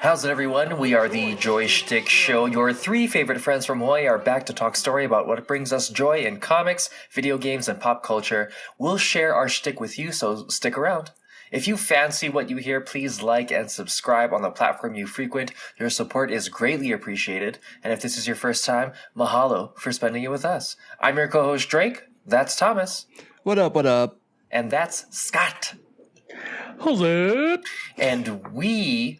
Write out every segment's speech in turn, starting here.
How's it, everyone? We are the Joystick Show. Your three favorite friends from Hawaii are back to talk story about what brings us joy in comics, video games, and pop culture. We'll share our shtick with you, so stick around. If you fancy what you hear, please like and subscribe on the platform you frequent. Your support is greatly appreciated. And if this is your first time, mahalo for spending it with us. I'm your co-host, Drake. That's Thomas. What up, what up? And that's Scott. How's it? And we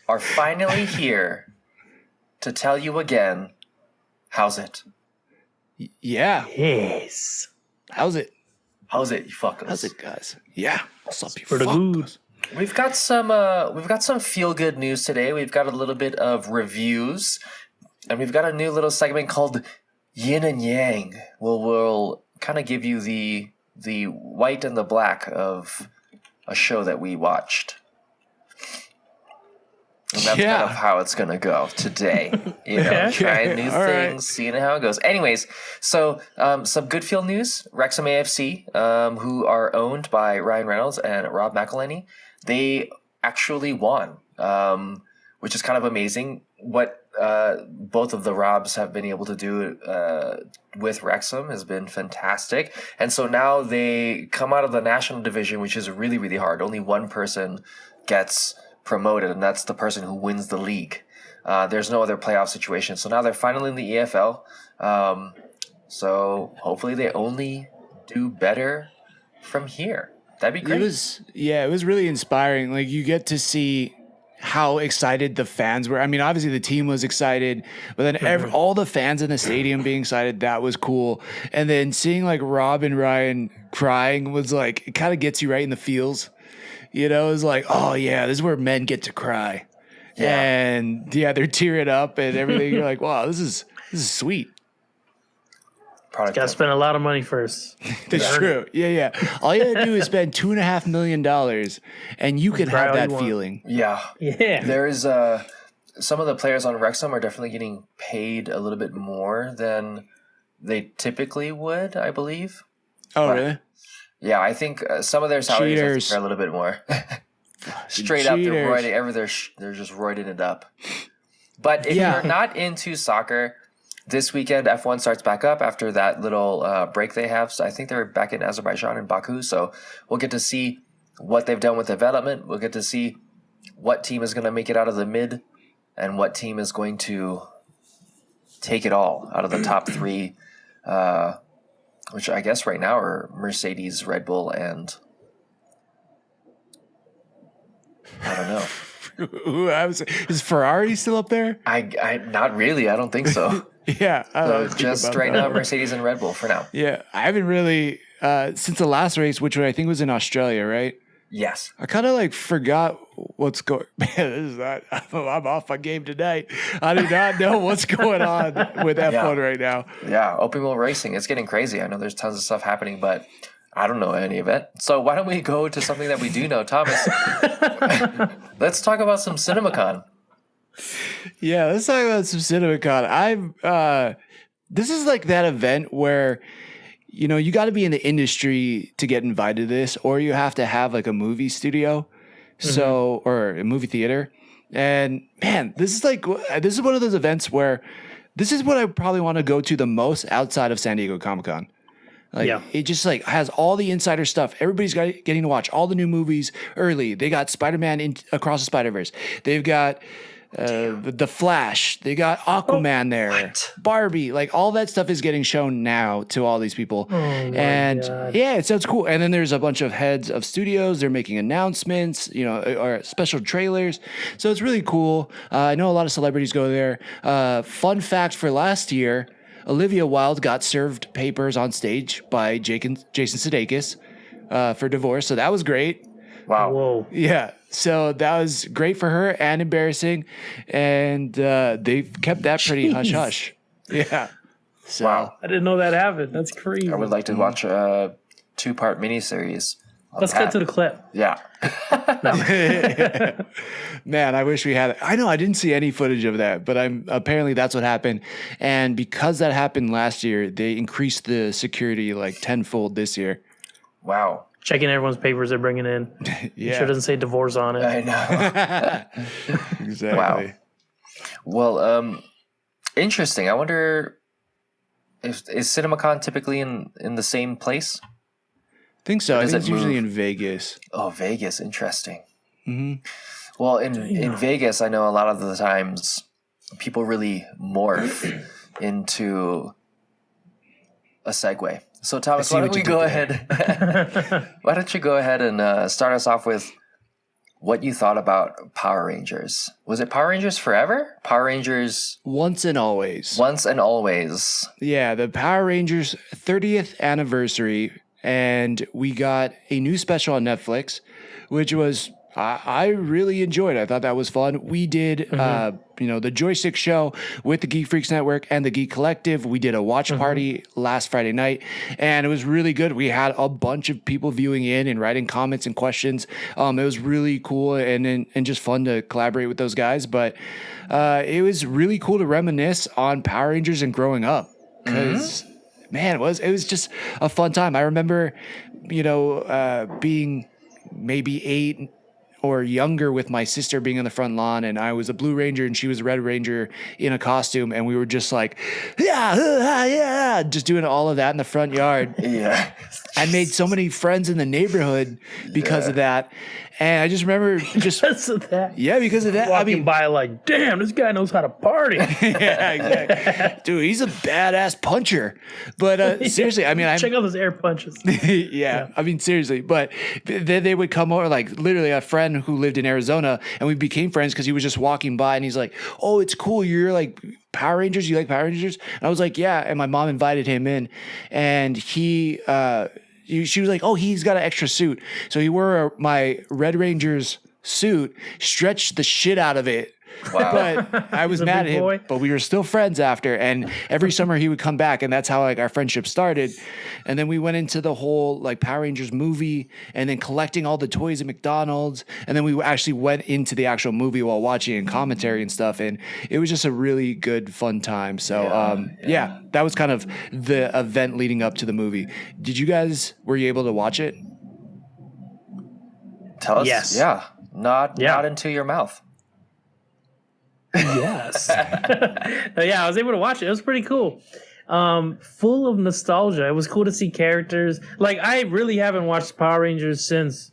are finally here to tell you again, how's it? Yeah. Yes. How's it? How's it, you fuckers? How's it, guys? Yeah. What's up, you Pretty good. fuckers? We've got some feel-good news today. We've got a little bit of reviews, and we've got a new little segment called Yin and Yang. We'll kind of give you the white and the black of a show that we watched. And that's kind of how it's going to go today. You know, trying new things, seeing how it goes. Anyways, so some good feel news. Wrexham AFC, who are owned by Ryan Reynolds and Rob McElhenney, they actually won, which is kind of amazing. What both of the Robs have been able to do with Wrexham has been fantastic. And so now they come out of the national division, which is really, really hard. Only one person gets promoted, and that's the person who wins the league. There's no other playoff situation. So now they're finally in the EFL. So hopefully they only do better from here. That'd be great. It was really inspiring. Like, you get to see how excited the fans were. I mean, obviously the team was excited, but then all the fans in the stadium being excited, that was cool. And then seeing like Rob and Ryan crying was like, it kind of gets you right in the feels. You know, it's like, oh yeah, this is where men get to cry. Yeah. And yeah, they're tearing up and everything. You're like, wow, this is sweet. Got to spend a lot of money first. That's true. Yeah. All you gotta do is spend $2.5 million and you can have that feeling. Yeah. There's some of the players on Wrexham are definitely getting paid a little bit more than they typically would, I believe. Oh, really? Yeah, I think some of their salaries are a little bit more. Straight up, they're just roiding it up. But if you're not into soccer, this weekend F1 starts back up after that little break they have. So I think they're back in Azerbaijan and Baku. So we'll get to see what they've done with development. We'll get to see what team is going to make it out of the mid and what team is going to take it all out of the top three. Which I guess right now are Mercedes, Red Bull, and I don't know. Is Ferrari still up there? I not really. I don't think so. Yeah. So just right now, Mercedes and Red Bull for now. Yeah. I haven't really, since the last race, which I think was in Australia, right? Yes. I kind of like forgot what's going. Man, I'm off my game tonight. I do not know what's going on with F1 right now. Yeah, open wheel racing. It's getting crazy. I know there's tons of stuff happening, but I don't know any of it. So why don't we go to something that we do know, Thomas? Let's talk about some CinemaCon. Yeah, let's talk about some CinemaCon. This is like that event where, you know, you got to be in the industry to get invited to this, or you have to have like a movie studio, or a movie theater. And man, this is one of those events where this is what I probably want to go to the most outside of San Diego Comic-Con. It just like has all the insider stuff. Everybody's getting to watch all the new movies early. They got Spider-Man Across the Spider-Verse. They've got the Flash, they got Aquaman there, Barbie, like all that stuff is getting shown now to all these people. And yeah, it sounds cool. And then there's a bunch of heads of studios, they're making announcements, you know, or special trailers. So it's really cool. I know a lot of celebrities go there. Fun fact for last year, Olivia Wilde got served papers on stage by Jason Sudeikis for divorce. So that was great. Wow. Whoa. Yeah. So that was great for her and embarrassing. And they've kept that pretty hush-hush. Yeah. So, wow. I didn't know that happened. That's crazy. I would like to watch a 2-part miniseries. Let's get to the clip. Yeah. Man, I wish we had it. I know I didn't see any footage of that, but apparently that's what happened. And because that happened last year, they increased the security like tenfold this year. Wow. checking everyone's papers they're bringing in. Yeah. Sure doesn't say divorce on it. I know. Exactly. Wow. Well, interesting. I wonder is CinemaCon typically in the same place? I think so. I think it's move? usually in Vegas. Oh, Vegas. Interesting. Mm-hmm. Well, in Vegas, I know a lot of the times people really morph into a segue. So, Thomas, why don't we go ahead? Why don't you go ahead and start us off with what you thought about Power Rangers? Was it Power Rangers Forever? Power Rangers Once and Always. Once and Always. Yeah, the Power Rangers 30th anniversary, and we got a new special on Netflix, which was I really enjoyed. I thought that was fun. We did, the Joystick Show with the Geek Freaks Network and the Geek Collective. We did a watch party last Friday night, and it was really good. We had a bunch of people viewing in and writing comments and questions. It was really cool and just fun to collaborate with those guys. But it was really cool to reminisce on Power Rangers and growing up because. Man, it was just a fun time. I remember, being maybe 8 or younger with my sister being on the front lawn, and I was a Blue Ranger and she was a Red Ranger in a costume, and we were just like, yeah, just doing all of that in the front yard. Yeah. I made so many friends in the neighborhood because of that. And I just remember Because of that. Yeah, because of that. Walking by like, damn, this guy knows how to party. Yeah, exactly. Dude, he's a badass puncher. But seriously, check out those air punches. Yeah, I mean, seriously. But then they would come over, like literally a friend who lived in Arizona, and we became friends because he was just walking by and he's like, oh, it's cool. You're like Power Rangers? You like Power Rangers? And I was like, yeah. And my mom invited him in, and she was like, oh, he's got an extra suit. So he wore my Red Ranger's suit, stretched the shit out of it. Wow. But I was mad at him, but we were still friends after. And every summer he would come back, and that's how like our friendship started. And then we went into the whole like Power Rangers movie, and then collecting all the toys at McDonald's. And then we actually went into the actual movie while watching and commentary and stuff. And it was just a really good, fun time. So yeah, that was kind of the event leading up to the movie. Were you able to watch it? Tell us. Yes. Yeah. Not into your mouth. Yes. Yeah, I was able to watch it. It was pretty cool. Full of nostalgia. It was cool to see characters. Like, I really haven't watched Power Rangers since,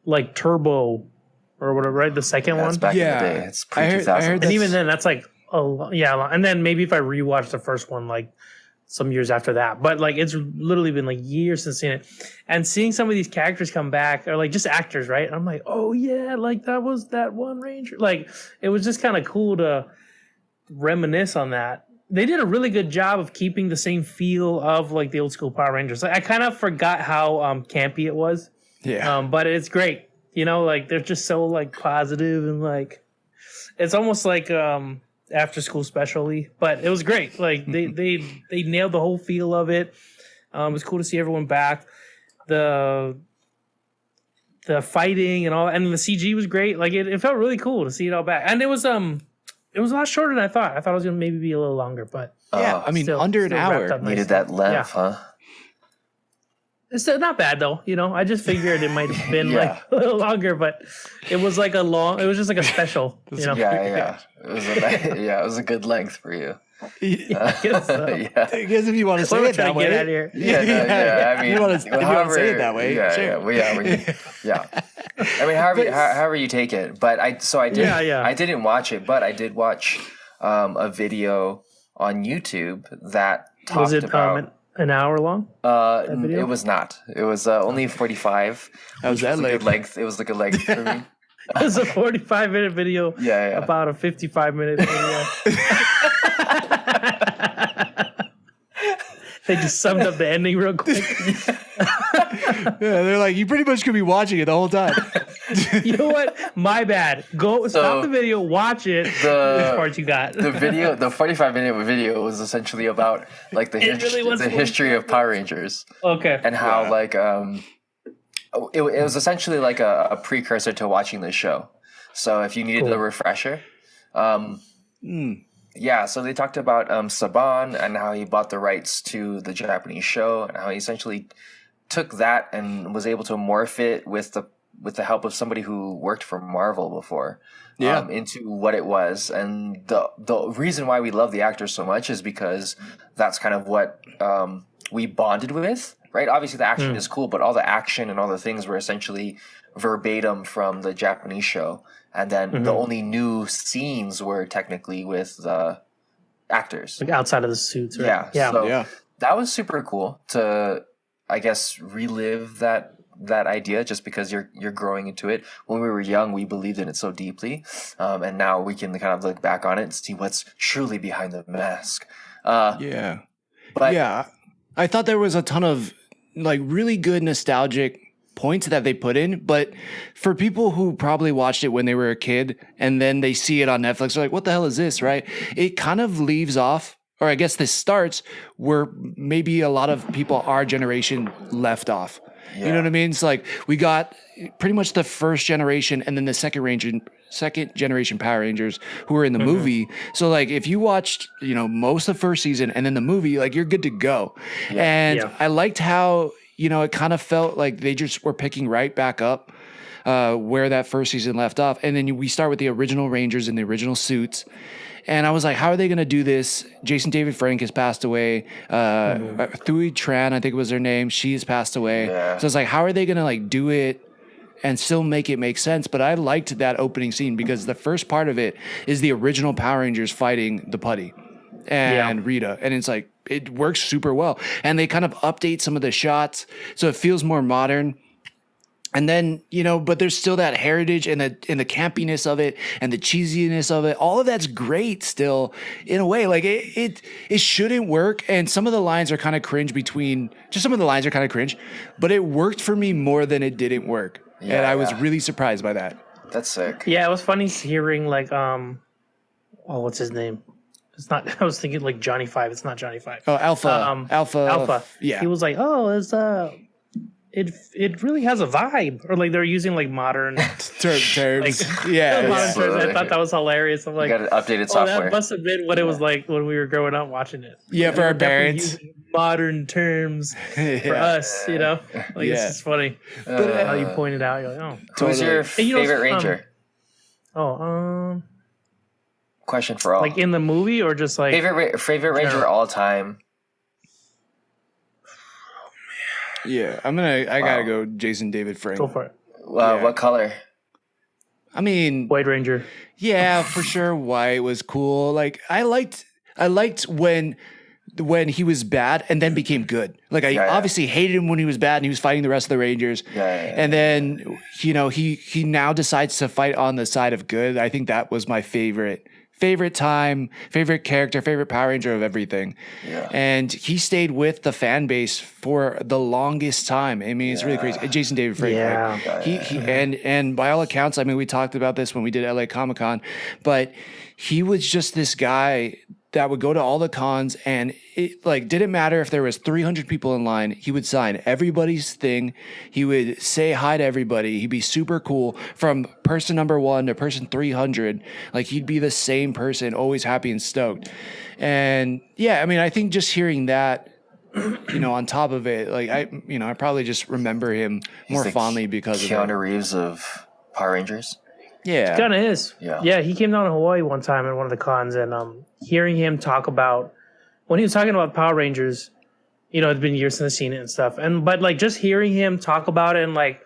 like, Turbo or whatever, right? The second one. Back in the day. It's pre-2000. And even then, that's like, and then maybe if I rewatched the first one, like, some years after that. But, like, it's literally been, like, years since seeing it. And seeing some of these characters come back, or, like, just actors, right? And I'm like, oh, yeah, like, that was that one Ranger. Like, it was just kind of cool to reminisce on that. They did a really good job of keeping the same feel of, like, the old school Power Rangers. Like, I kind of forgot how campy it was. Yeah. But it's great. Like, they're just so, like, positive and, like, it's almost like after school specially, but it was great. Like they nailed the whole feel of it. It was cool to see everyone back. The fighting and all, and the CG was great. Like it felt really cool to see it all back. And it was a lot shorter than I thought. I thought it was gonna maybe be a little longer, but yeah, under an hour. Needed that length, huh? It's not bad though, I just figured it might have been like a little longer, but it was like it was just like a special, Yeah. It was a good length for you. I guess if you want to say it that way. Get out of here. I mean, if you want to say it that way, sure. I mean, however you take it, but I didn't watch it, but I did watch a video on YouTube that talked about. An hour long? It was not. It was only 45. That was that length. It was like a length for me. It was a 45-minute video about a 55-minute video. They just summed up the ending real quick. They're like, you pretty much could be watching it the whole time. You know what? My bad. Stop the video, watch it. Which part you got? The 45-minute video was essentially about like the history of Power Rangers. Okay. And how like it was essentially like a precursor to watching the show. So if you needed a refresher, so they talked about Saban and how he bought the rights to the Japanese show and how he essentially took that and was able to morph it with the help of somebody who worked for Marvel before, into what it was. And the reason why we love the actor so much is because that's kind of what we bonded with, right? Obviously, the action is cool, but all the action and all the things were essentially verbatim from the Japanese show. And then the only new scenes were technically with the actors. Like outside of the suits, right? Yeah. So that was super cool to, I guess, relive that idea, just because you're growing into it. When we were young, we believed in it so deeply. And now we can kind of look back on it and see what's truly behind the mask. But I thought there was a ton of like really good nostalgic points that they put in, but for people who probably watched it when they were a kid and then they see it on Netflix, they're like, what the hell is this, right? It kind of leaves off, or I guess this starts where maybe a lot of people our generation left off. You know what I mean? It's like we got pretty much the first generation and then the second generation Power Rangers who were in the movie. So like if you watched, most of the first season and then the movie, like you're good to go. I liked how, it kind of felt like they just were picking right back up where that first season left off. And then we start with the original Rangers in the original suits. And I was like, how are they going to do this? Jason David Frank has passed away. Thuy Tran, I think was her name. She's passed away. Yeah. So it's like, how are they going to like do it and still make it make sense? But I liked that opening scene because the first part of it is the original Power Rangers fighting the Putty and Rita. And it's like, it works super well. And they kind of update some of the shots so it feels more modern. And then, but there's still that heritage and the campiness of it and the cheesiness of it. All of that's great still in a way. Like it shouldn't work. And some of the lines are kind of cringe but it worked for me more than it didn't work. Yeah, and I was really surprised by that. That's sick. Yeah, it was funny hearing like, what's his name? It's not, I was thinking like Johnny Five. It's not Johnny Five. Oh, Alpha. Alpha. Yeah. He was like, it really has a vibe, or like they're using like modern terms. Modern terms. I thought that was hilarious. I'm like, you got updated software. That must have been what it was like when we were growing up watching it. Yeah, for our parents. Modern terms for us, Like it's just funny. How you pointed out, you're like, Who's your favorite Ranger? Question for all. Like in the movie or just like favorite Ranger all time? Yeah, I gotta go Jason David Frank. Go for it. What color? I mean, White Ranger. Yeah, for sure. White was cool. Like I liked when he was bad and then became good. Like I obviously hated him when he was bad and he was fighting the rest of the Rangers. And then, he now decides to fight on the side of good. I think that was my favorite time, favorite character, favorite Power Ranger of everything. Yeah. And he stayed with the fan base for the longest time. I mean, it's really crazy. Jason David Frank. Yeah. Right? He and by all accounts, I mean, we talked about this when we did LA Comic-Con, but he was just this guy that would go to all the cons and it like didn't matter if there was 300 people in line, he would sign everybody's thing. He would say hi to everybody. He'd be super cool from person number 1 to person 300. Like he'd be the same person, always happy and stoked. And I mean, I think just hearing that, on top of it, like I probably just remember him more fondly because of Keanu Reeves of Power Rangers. Yeah. It kind of is. Yeah, he came down to Hawaii one time at one of the cons, and hearing him talk about, when he was talking about Power Rangers, it's been years since I've seen it and stuff, but like just hearing him talk about it and like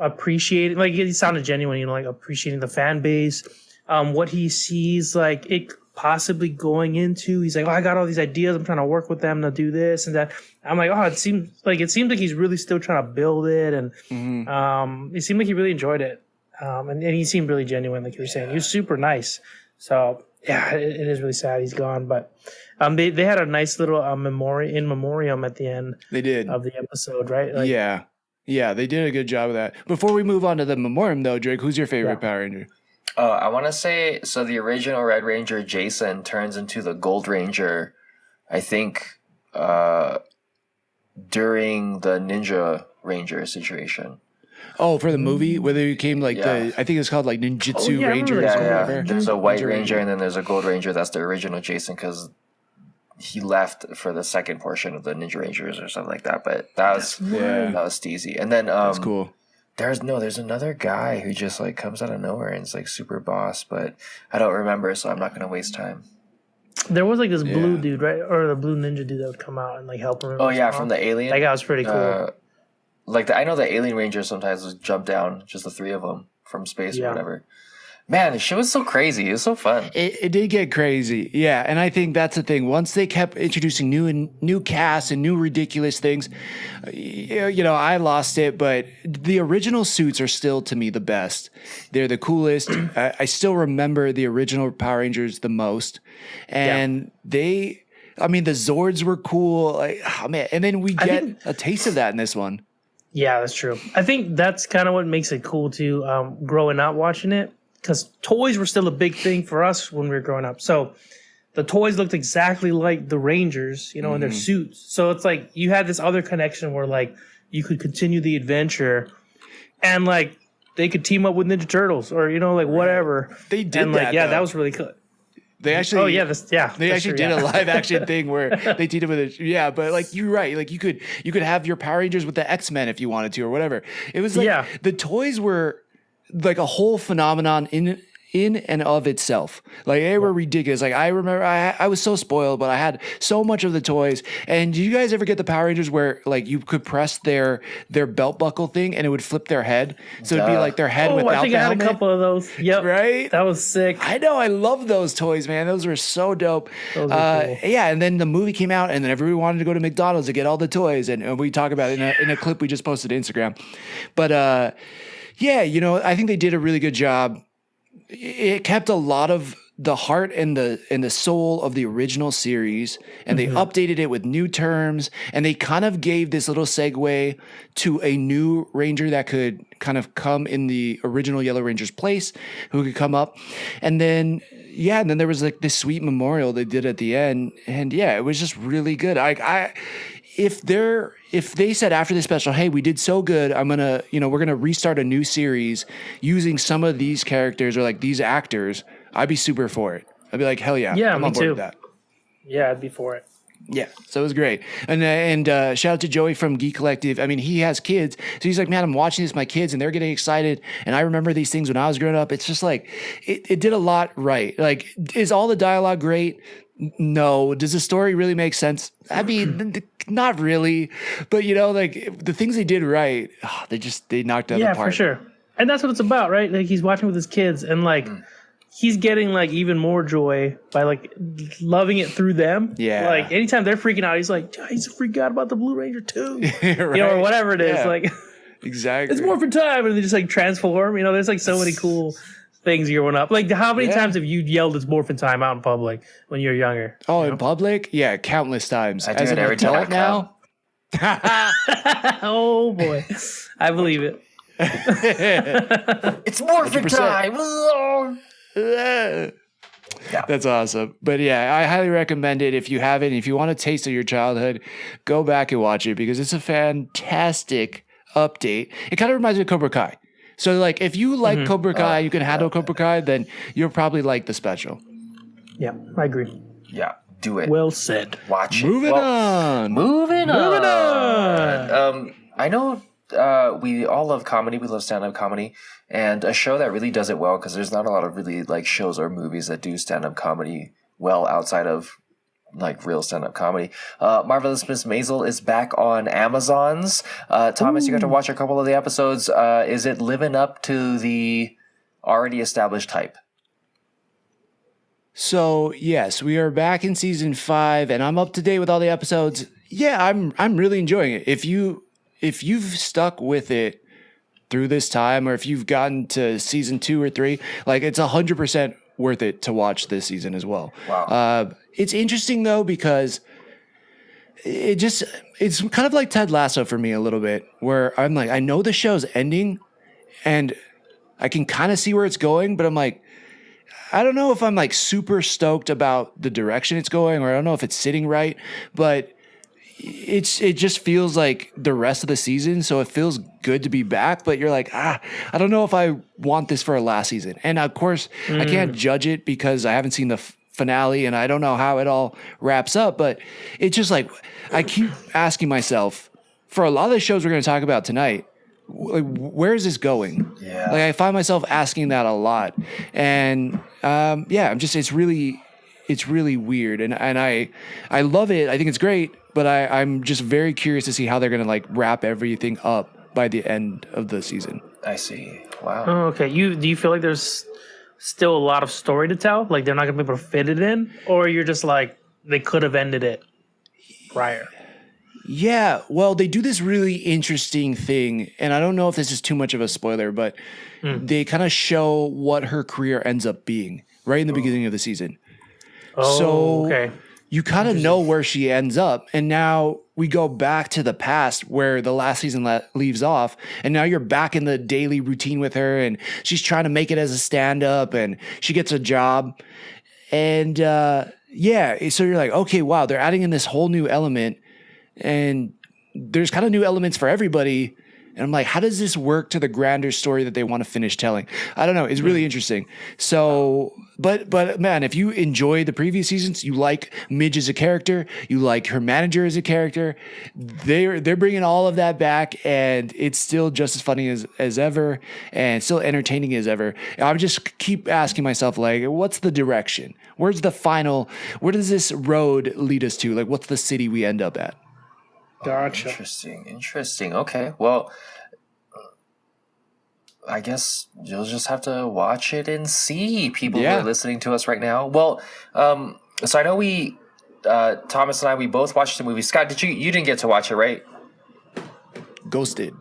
appreciating, like he sounded genuine, like appreciating the fan base, what he sees like it possibly going into. He's like, I got all these ideas, I'm trying to work with them to do this and that. I'm like, it seems like he's really still trying to build it, and it seemed like he really enjoyed it. And he seemed really genuine, like you were saying. He was super nice. So, it is really sad he's gone. But they had a nice little in memoriam at the end. They did. Of the episode, right? Like, yeah, they did a good job of that. Before we move on to the memoriam, though, Drake, who's your favorite Power Ranger? Oh, I want to say, so the original Red Ranger, Jason, turns into the Gold Ranger, I think, during the Ninja Ranger situation. Oh, for the movie where they became like I think it's called like Ninjutsu Rangers or whatever. There's a White Ranger and then there's a Gold Ranger. That's the original Jason because he left for the second portion of the Ninja Rangers or something like that. But that was steezy. And then that's cool. There's another guy who just like comes out of nowhere and is like super boss, but I don't remember, so I'm not gonna waste time. There was like this blue dude, right, or the blue ninja dude that would come out and like help him. Oh yeah, from the Alien. That guy was pretty cool. I know the Alien Rangers sometimes would jump down, just the three of them from space or whatever. Man, the show was so crazy. It was so fun. It did get crazy. Yeah. And I think that's the thing. Once they kept introducing new casts and new ridiculous things, I lost it. But the original suits are still, to me, the best. They're the coolest. I still remember the original Power Rangers the most. And the Zords were cool. Like, oh, man. And then we get a taste of that in this one. Yeah, that's true. I think that's kind of what makes it cool, too, growing up watching it. Because toys were still a big thing for us when we were growing up. So the toys looked exactly like the Rangers, in their suits. So it's like you had this other connection where like you could continue the adventure and like they could team up with Ninja Turtles or, like whatever. They did that. Yeah, that was really cool. They actually, they actually did a live action thing where they teamed up with it. Yeah, but like you're right, like you could have your Power Rangers with the X-Men if you wanted to or whatever. It was like the toys were like a whole phenomenon in and of itself. Like they were ridiculous. Like I remember I was so spoiled, but I had so much of the toys. And did you guys ever get the Power Rangers where like you could press their belt buckle thing and it would flip their head? So it'd be like their head without the helmet. I had a couple of those. Yep. Right? That was sick. I know. I love those toys, man. Those were so dope. Those were cool. Yeah. And then the movie came out and then everybody wanted to go to McDonald's to get all the toys. And we talk about it in a clip we just posted to Instagram. But, yeah, I think they did a really good job. It kept a lot of the heart and the soul of the original series, and they updated it with new terms, and they kind of gave this little segue to a new Ranger that could kind of come in the original Yellow Ranger's place, who could come up. And then there was like this sweet memorial they did at the end, and it was just really good. If they said after the special, hey, we did so good, we're gonna restart a new series using some of these characters or like these actors, I'd be super for it. I'd be like, hell yeah, I'm on board with that. Yeah, I'd be for it. Yeah, so it was great. And shout out to Joey from Geek Collective. I mean, he has kids, so he's like, man, I'm watching this with my kids, and they're getting excited. And I remember these things when I was growing up. It's just like it did a lot right. Like, is all the dialogue great? No. Does the story really make sense? I mean, not really. But like the things they did right, they knocked it out of the park. Yeah, for sure. And that's what it's about, right? Like he's watching with his kids, and like he's getting like even more joy by like loving it through them. Yeah. Like anytime they're freaking out, he's like, I used to freak out about the Blue Ranger too. Right? Or whatever it is. Like exactly. It's Morphin time, and they just like transform. There's like so many cool things growing up. Like how many times have you yelled it's Morphin time out in public when you were younger? Oh, in public? Yeah, countless times. I do it every time now. Oh boy. I believe it. It's Morphin time. That's awesome. But yeah, I highly recommend it. If you haven't, if you want a taste of your childhood, go back and watch it because it's a fantastic update. It kind of reminds me of Cobra Kai. So like if you like Cobra Kai, you can handle Cobra Kai, then you'll probably like the special. Yeah, I agree. Yeah, do it. Well said. Watch it. Moving on. I know we all love comedy. We love stand-up comedy. And a show that really does it well, because there's not a lot of really like shows or movies that do stand-up comedy well outside of like real stand-up comedy. Marvelous Miss Maisel is back on Amazon's. Thomas, you got to watch a couple of the episodes. Is it living up to the already established hype? So yes, we are back in season 5, and I'm up to date with all the episodes. Yeah, I'm really enjoying it. If you've stuck with it through this time, or if you've gotten to season 2 or 3, like it's 100% worth it to watch this season as well. Wow. It's interesting though, because it's kind of like Ted Lasso for me a little bit, where I'm like, I know the show's ending and I can kind of see where it's going, but I'm like, I don't know if I'm like super stoked about the direction it's going, or I don't know if it's sitting right, but it just feels like the rest of the season, so it feels good to be back. But you're like, I don't know if I want this for a last season. And of course, I can't judge it because I haven't seen the finale, and I don't know how it all wraps up, but it's just like I keep asking myself for a lot of the shows we're going to talk about tonight, like, where is this going? Yeah. Like I find myself asking that a lot, and it's really weird, and I love it. I think it's great, but I'm just very curious to see how they're going to like wrap everything up by the end of the season. I see. Wow. Oh, okay. Do you feel like there's still a lot of story to tell? Like they're not going to be able to fit it in, or you're just like they could have ended it prior? Yeah, well, they do this really interesting thing, and I don't know if this is too much of a spoiler, but they kind of show what her career ends up being right in the beginning of the season. Oh, so okay. You kind of know where she ends up, and now we go back to the past where the last season leaves off, and now you're back in the daily routine with her, and she's trying to make it as a stand-up, and she gets a job, and so you're like, okay, wow, they're adding in this whole new element. And there's kind of new elements for everybody. And I'm like, how does this work to the grander story that they want to finish telling? I don't know. It's really interesting. So, but man, if you enjoy the previous seasons, you like Midge as a character, you like her manager as a character, they're bringing all of that back, and it's still just as funny as ever, and still entertaining as ever. I just keep asking myself, like, what's the direction? Where does this road lead us to? Like, what's the city we end up at? Gotcha. Interesting. Okay. Well, I guess you'll just have to watch it and see, people who are listening to us right now. Well, so I know Thomas and I, we both watched the movie. Scott, you didn't get to watch it, right? Ghosted.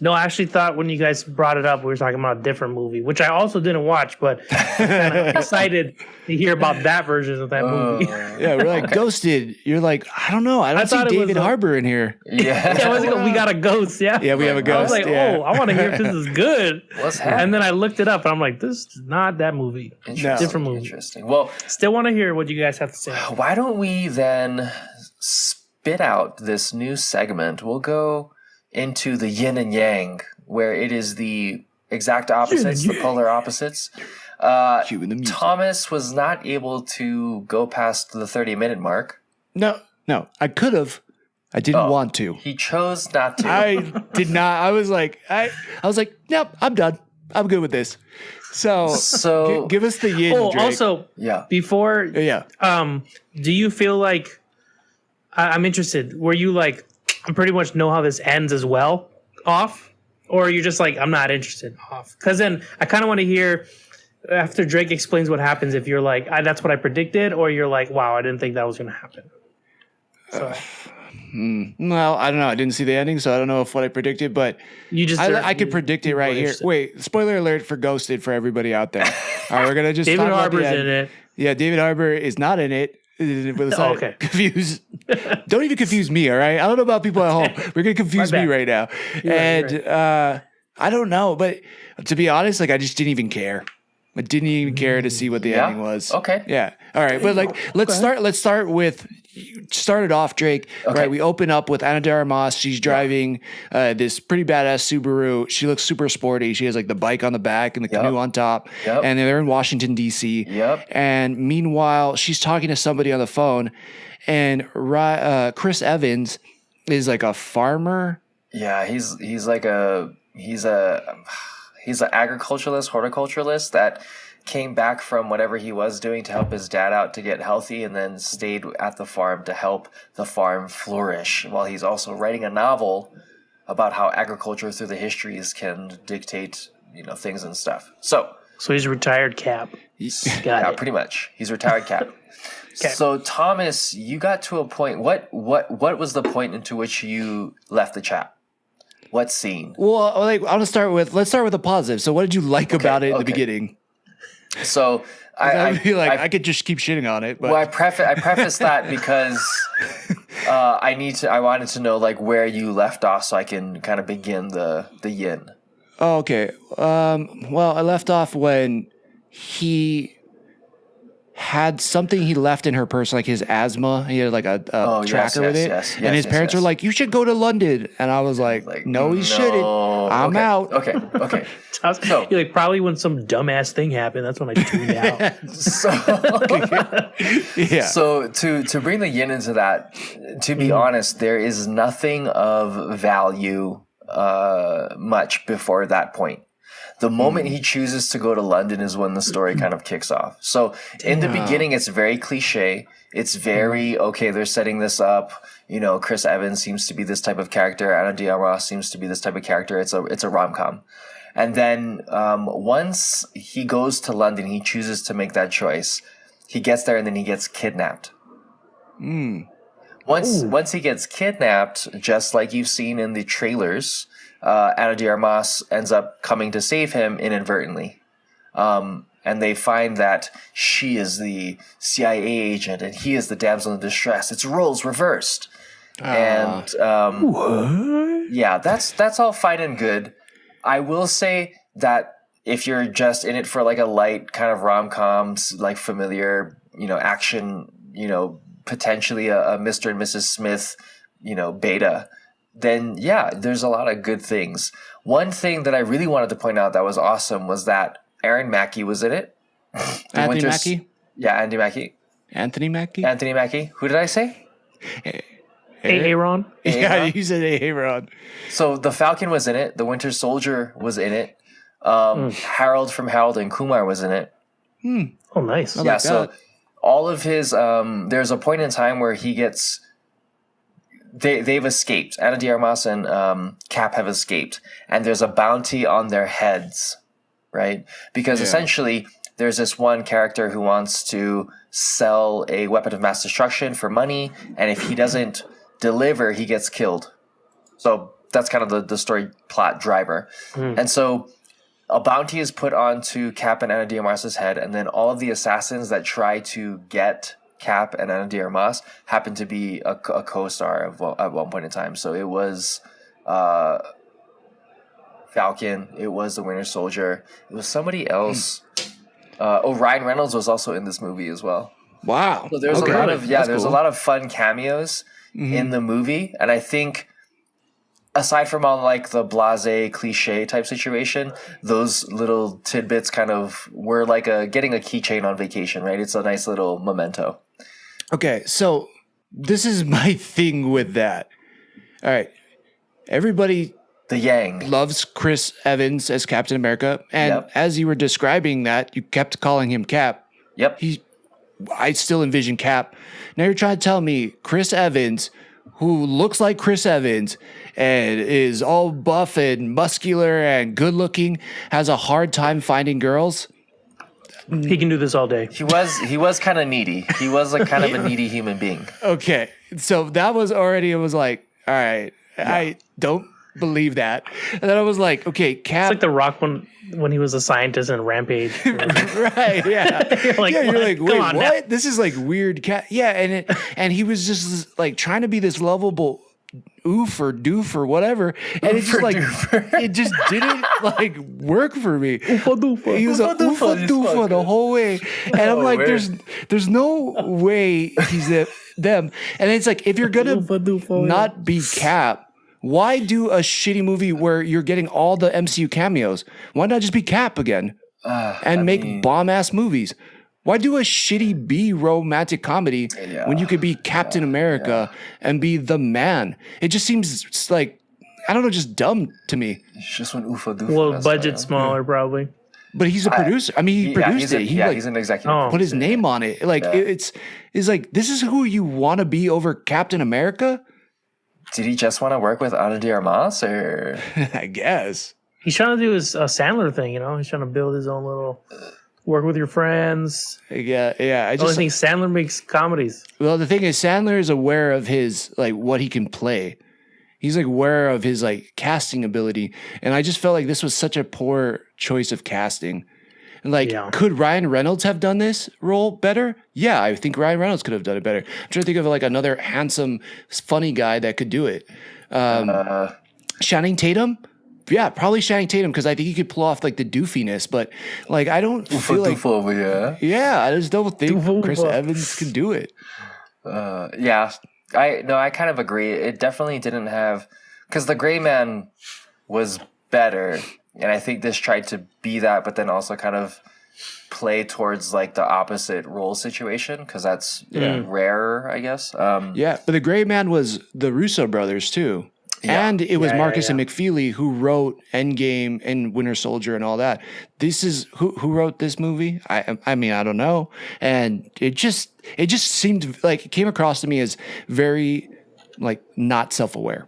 No, I actually thought when you guys brought it up, we were talking about a different movie, which I also didn't watch, but I'm kind of excited to hear about that version of that movie. Yeah, we're like, Ghosted. You're like, I don't know. I don't see David Harbour in here. Yeah. We got a ghost, yeah? Yeah, we have a ghost. I was like, I want to hear if this is good. What's happening? And then I looked it up, and I'm like, this is not that movie. Different movie. Interesting. Well, still want to hear what you guys have to say. Why don't we then spit out this new segment? We'll go into the yin and yang, where it is the exact opposites, the polar opposites. Thomas was not able to go past the 30-minute mark. No, I could have. I didn't want to. He chose not to. I did not. I was like, nope, I'm done. I'm good with this. So give us the yin. Drake. Also, before, do you feel like I'm interested? Were you like, I pretty much know how this ends as well, off? Or are you just like, I'm not interested, off? Because then I kind of want to hear, after Drake explains what happens, if you're like, that's what I predicted, or you're like, wow, I didn't think that was going to happen. So. Well, I don't know. I didn't see the ending, so I don't know if what I predicted, but I could predict it right here. Wait, spoiler alert for Ghosted for everybody out there. All right, we're going to just David Harbour's in it. Yeah, David Harbour is not in it. Okay. Confused. Don't even confuse me, all right? I don't know about people at home. We're going to confuse me right now. I don't know, but to be honest, like I just didn't even care. I didn't even care to see what the ending was. Okay. Yeah. All right, but like let's start it off, Drake. Okay. Right, we open up with Ana de Armas. She's driving this pretty badass Subaru. She looks super sporty. She has like the bike on the back and the canoe on top. Yep. And they're in Washington, D.C. Yep. And meanwhile, she's talking to somebody on the phone, and Chris Evans is like a farmer. Yeah, he's an agriculturalist, horticulturalist that came back from whatever he was doing to help his dad out to get healthy, and then stayed at the farm to help the farm flourish, while he's also writing a novel about how agriculture through the histories can dictate, things and stuff. So he's a retired Cap. Yeah, pretty much. He's a retired Cap. Okay. So Thomas, you got to a point. What was the point into which you left the chat? What scene? Well, like let's start with the positive. So what did you like about it in the beginning? So I could just keep shitting on it. But. Well, I preface that because I wanted to know like where you left off so I can kind of begin the yin. Oh, okay. Well, I left off when he had something he left in her purse, like his asthma. He had like a tracker with it. And his parents were like, you should go to London. And I was like no, he shouldn't. I'm out. Okay. So, you're like, probably when some dumbass thing happened, that's when I tuned out. So to bring the yin into that, to be honest, there is nothing of value much before that point. The moment he chooses to go to London is when the story kind of kicks off. So in the beginning, it's very cliche. It's very, okay, they're setting this up. You know, Chris Evans seems to be this type of character. Ana de Armas seems to be this type of character. It's a rom-com. And then once he goes to London, he chooses to make that choice. He gets there and then he gets kidnapped. Once he gets kidnapped, just like you've seen in the trailers, Ana de Armas ends up coming to save him inadvertently. And they find that she is the CIA agent and he is the damsel in distress. It's roles reversed. And yeah, that's all fine and good. I will say that if you're just in it for like a light kind of rom-com, like familiar, action, potentially a Mr. and Mrs. Smith, beta, then yeah, there's a lot of good things. One thing that I really wanted to point out that was awesome was that Aaron Mackey was in it. Anthony Mackie? Yeah, Andy Mackey. Anthony Mackie? Anthony Mackie. Who did I say? Aaron? Yeah, you said Aaron. So the Falcon was in it. The Winter Soldier was in it. Harold from Harold and Kumar was in it. Oh, nice. Yeah, so all of his there's a point in time where he gets they've escaped. Ana de Armas and Cap have escaped, and there's a bounty on their heads, right? Because essentially there's this one character who wants to sell a weapon of mass destruction for money, and if he doesn't deliver, he gets killed. So that's kind of the story plot driver. And so a bounty is put onto Cap and Ana de Armas' head, and then all of the assassins that try to get Cap and Ana de Armas happen to be a co-star at one point in time. So it was Falcon, it was the Winter Soldier, it was somebody else. Ryan Reynolds was also in this movie as well. Wow. So there's a lot of fun cameos in the movie, and I think aside from all like the blasé cliche type situation, those little tidbits kind of were like getting a keychain on vacation, right? It's a nice little memento. Okay, so this is my thing with that. All right, everybody the Yang loves Chris Evans as Captain America, and as you were describing that, you kept calling him Cap. Yep. I still envision Cap. Now you're trying to tell me Chris Evans, who looks like Chris Evans and is all buff and muscular and good looking, has a hard time finding girls? He can do this all day. He was kind of needy. He was like kind of a needy human being. Okay. So that was already, it was like, all right, I don't believe that. And then I was like, okay, Cap. It's like The Rock when he was a scientist in Rampage. Right, yeah. You're like, wait, what? Now. This is like weird cat. Yeah, and he was just like trying to be this lovable oof or doof or whatever, and it just like it just didn't like work for me. Oofa doofa. He was a oofa doofa the whole way, and I'm like, there's no way he's them. And it's like, if you're gonna not be Cap, why do a shitty movie where you're getting all the MCU cameos? Why not just be Cap again and make bomb-ass movies? Why do a shitty B romantic comedy when you could be Captain America and be the man? It just seems like, I don't know, just dumb to me. It's just when Ufa Doofa. Well, budget smaller probably. But he's a producer. I mean, he produced it. He's an executive. Put his name on it. Like it's like, this is who you want to be over Captain America? Did he just want to work with Ana de Armas, or? I guess. He's trying to do his Sandler thing, He's trying to build his own little work with your friends. Yeah. I only think Sandler makes comedies. Well, the thing is, Sandler is aware of his, like, what he can play. He's, like, aware of his, like, casting ability. And I just felt like this was such a poor choice of casting. And, like, could Ryan Reynolds have done this role better? Yeah, I think Ryan Reynolds could have done it better. I'm trying to think of, like, another handsome, funny guy that could do it. Channing Tatum? Yeah, probably Channing Tatum because I think he could pull off like the doofiness, but like I don't feel like yeah, I just don't think Chris Evans can do it. Yeah, I kind of agree. It definitely didn't have because the Gray Man was better, and I think this tried to be that, but then also kind of play towards like the opposite role situation because that's rarer, I guess. Yeah, but the Gray Man was the Russo brothers too. Yeah. And it was Marcus and McFeely who wrote Endgame and Winter Soldier and all that. This is who wrote this movie? I mean, I don't know. And it just seemed like it came across to me as very like not self-aware.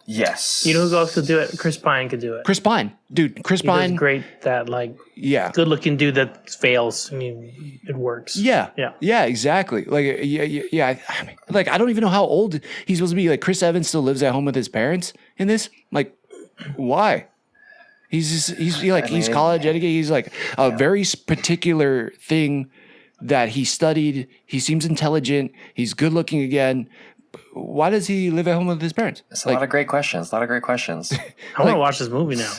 Yes. You know who else could do it? Chris Pine could do it. Chris Pine. Dude, Chris Pine. He's great that like good looking dude that fails. I mean, it works. Yeah. Exactly. Like I mean, like I don't even know how old he's supposed to be. Like Chris Evans still lives at home with his parents in this. Like, why? He's college educated. He's like a very particular thing that he studied. He seems intelligent. He's good looking again. Why does he live at home with his parents? It's a lot of great questions. I want to watch this movie now.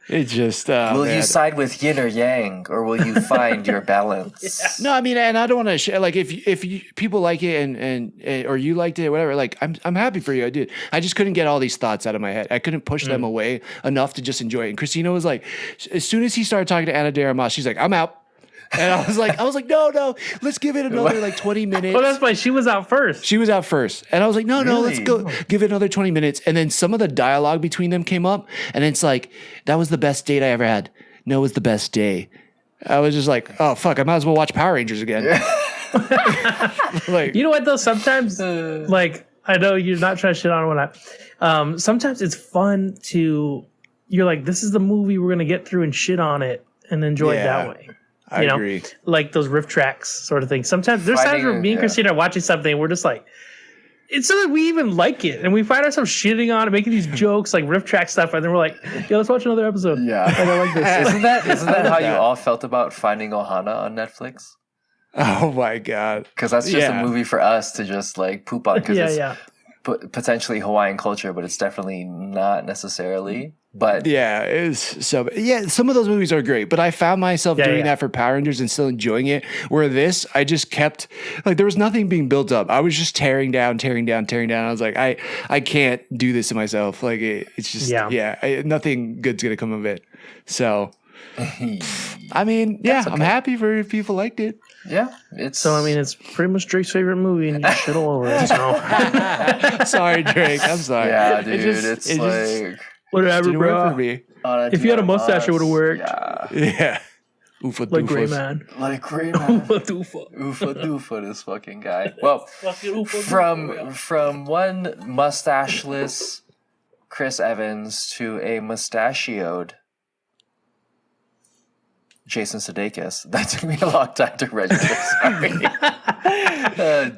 It's just. Will you side with yin or yang, or will you find your balance? No, I mean, and I don't want to share. Like, if you, people like it and or you liked it, or whatever. Like, I'm happy for you. I did. I just couldn't get all these thoughts out of my head. I couldn't push them away enough to just enjoy it. And Christina was like, as soon as he started talking to Ana de Armas, she's like, I'm out. And I was like, no, let's give it another like 20 minutes. Oh, that's why she was out first. She was out first. And I was like, no, let's go give it another 20 minutes. And then some of the dialogue between them came up. And it's like, that was the best date I ever had. No, it was the best day. I was just like, oh, fuck, I might as well watch Power Rangers again. Like, you know what, though? Sometimes, like, I know you're not trying to shit on what sometimes it's fun to, you're like, this is the movie we're going to get through and shit on it and enjoy it that way. I agree. Like those riff tracks sort of thing. Sometimes there's times where me and Christina are watching something and we're just like, it's so that we even like it. And we find ourselves shitting on it, making these jokes, like riff track stuff. And then we're like, yeah, let's watch another episode. Yeah. Like, I like this. Isn't that how you all felt about Finding Ohana on Netflix? Oh my God. Because that's just a movie for us to just like poop on. Because it's potentially Hawaiian culture, but it's definitely not necessarily. But some of those movies are great, but I found myself doing that for Power Rangers and still enjoying it. Where this, I just kept like there was nothing being built up. I was just tearing down. I was like, I can't do this to myself. Like it's just nothing good's gonna come of it. So, I mean, I'm happy for people liked it. Yeah, it's pretty much Drake's favorite movie, and you just shit all over it. So. Sorry, Drake. I'm sorry. Yeah, dude, it's like. Whatever, bro. If you had a mustache, it would have worked. Yeah. Oofa like Gray Man. Like Gray Man. Oofa doofa. Oofa doofa, this fucking guy. Well, from one mustacheless Chris Evans to a mustachioed Jason Sudeikis. That took me a long time to register.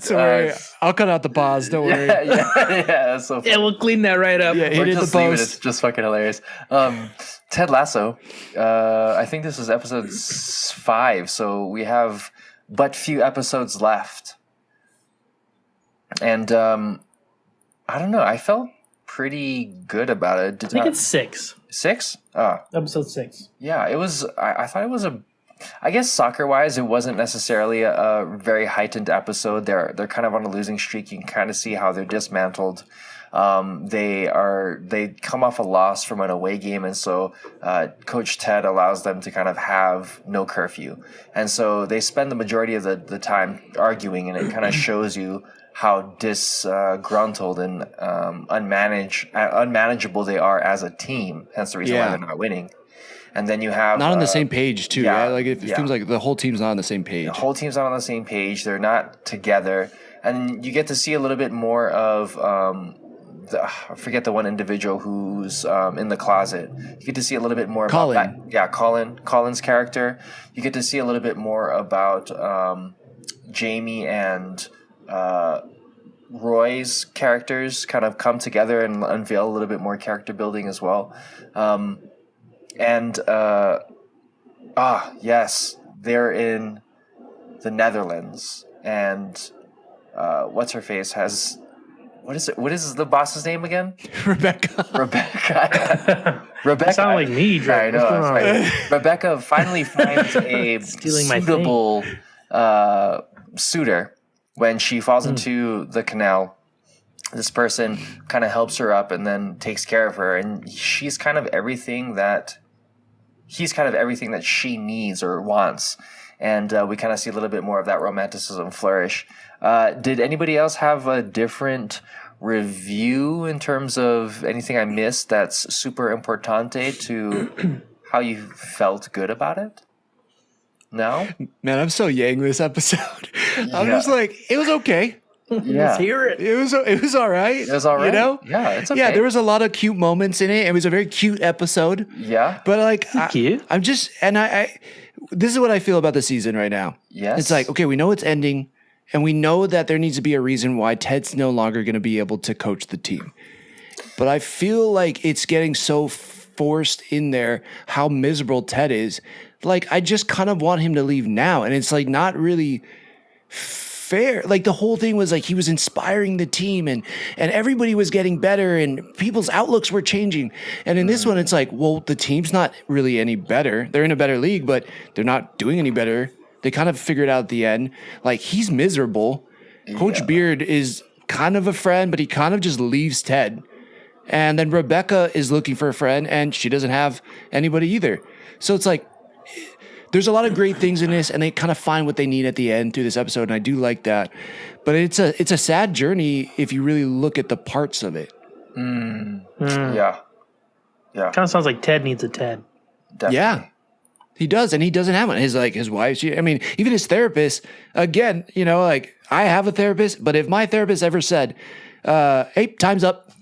Sorry. I'll cut out the pause. Don't worry. Yeah. So funny. Yeah, we'll clean that right up. Yeah, he did the post. It's just fucking hilarious. Ted Lasso. I think this is episode 5, so we have but few episodes left. And I don't know. I felt pretty good about it. I think it's 6. 6? Episode 6. Yeah, it was. I thought it was I guess soccer-wise, it wasn't necessarily a very heightened episode. They're kind of on a losing streak. You can kind of see how they're dismantled. They come off a loss from an away game, and so Coach Ted allows them to kind of have no curfew, and so they spend the majority of the time arguing, and it kind of shows you how disgruntled and unmanageable they are as a team. Hence the reason why they're not winning. And then you have not on the same page too. Yeah, like it seems like the whole team's not on the same page. The whole team's not on the same page. They're not together, and you get to see a little bit more of I forget the one individual who's in the closet. You get to see a little bit more Colin. about that. Yeah, Colin's character. You get to see a little bit more about Jamie and Roy's characters kind of come together and unveil a little bit more character building as well. Yes, they're in the Netherlands, and what's her face has what is it? What is the boss's name again? Rebecca. Rebecca. You sound like me, Drake. I know. Right. Rebecca finally finds a suitable suitor when she falls into the canal. This person kind of helps her up and then takes care of her, and he's kind of everything that she needs or wants. And we kind of see a little bit more of that romanticism flourish. Did anybody else have a different review in terms of anything I missed that's super importante to how you felt good about it? No? Man, I'm so yang this episode. I'm just like, it was okay. Yeah. Let's hear it. It was all right. It was all right. You know? Yeah, it's okay. Yeah, there was a lot of cute moments in it. It was a very cute episode. Yeah. But like, Cute. I'm just, and I, this is what I feel about the season right now. Yes. It's like, okay, we know it's ending, and we know that there needs to be a reason why Ted's no longer going to be able to coach the team. But I feel like it's getting so forced in there how miserable Ted is. Like, I just kind of want him to leave now. And it's like not really fair. Like the whole thing was like he was inspiring the team and everybody was getting better and people's outlooks were changing. And in this one, it's like, well, the team's not really any better. They're in a better league, but they're not doing any better. They kind of figured out at the end, like he's miserable. Coach Beard is kind of a friend, but he kind of just leaves Ted. And then Rebecca is looking for a friend and she doesn't have anybody either. So it's like, there's a lot of great things in this, and they kind of find what they need at the end through this episode, and I do like that. But it's a sad journey if you really look at the parts of it. Yeah. Kind of sounds like Ted needs a Ted. Definitely. Yeah, he does, and he doesn't have one. His wife. Even his therapist. Again, like I have a therapist, but if my therapist ever said, "Hey, time's up,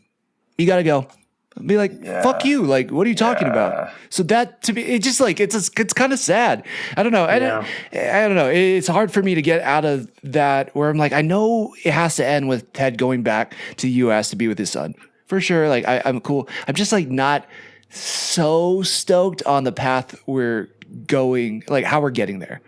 you got to go," I'd be like, fuck you. Like, what are you talking about? So that to me, it's just like, it's kind of sad. I don't know. I don't know. It's hard for me to get out of that where I'm like, I know it has to end with Ted going back to the US to be with his son for sure. Like I'm cool. I'm just like not so stoked on the path we're going, like how we're getting there,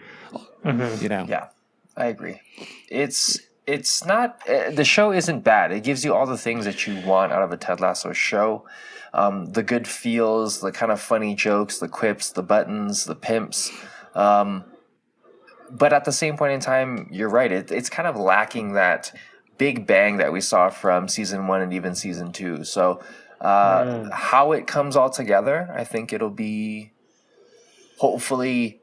Yeah, I agree. It's not, the show isn't bad. It gives you all the things that you want out of a Ted Lasso show. The good feels, the kind of funny jokes, the quips, the buttons, the pimps. But at the same point in time, you're right. It's kind of lacking that big bang that we saw from season 1 and even season 2. So how it comes all together, I think it'll be hopefully